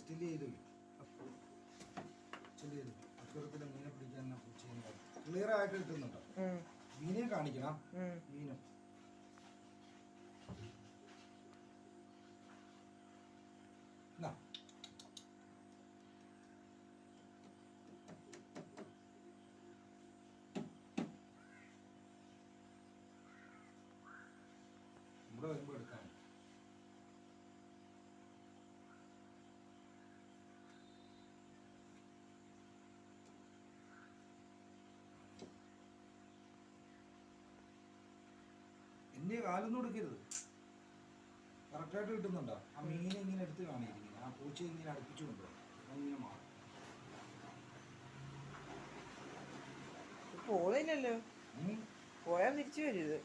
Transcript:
Still ചെയ്ത് അക്കൂറത്തിൽ മീനെ പിടിക്കാൻ ക്ലിയർ ആയിട്ട് കിട്ടുന്നുണ്ടോ? മീനെ കാണിക്കണം. മീനും ഇവിടെ വരുമ്പോ എടുക്കാം. എന്റെ കാലൊന്നും എടുക്കരുത്. കറക്റ്റായിട്ട് കിട്ടുന്നുണ്ടോ? ആ മീനെ ഇങ്ങനെ എടുത്ത് കാണിയിരിക്കുന്നത്. ആ പൂച്ച ഇങ്ങനെ അടുപ്പിച്ചു കൊണ്ടുപോകും. ഇങ്ങനെ മാറും. പോകുന്നില്ലല്ലോ, പോയാൽ തിരിച്ചു വരും.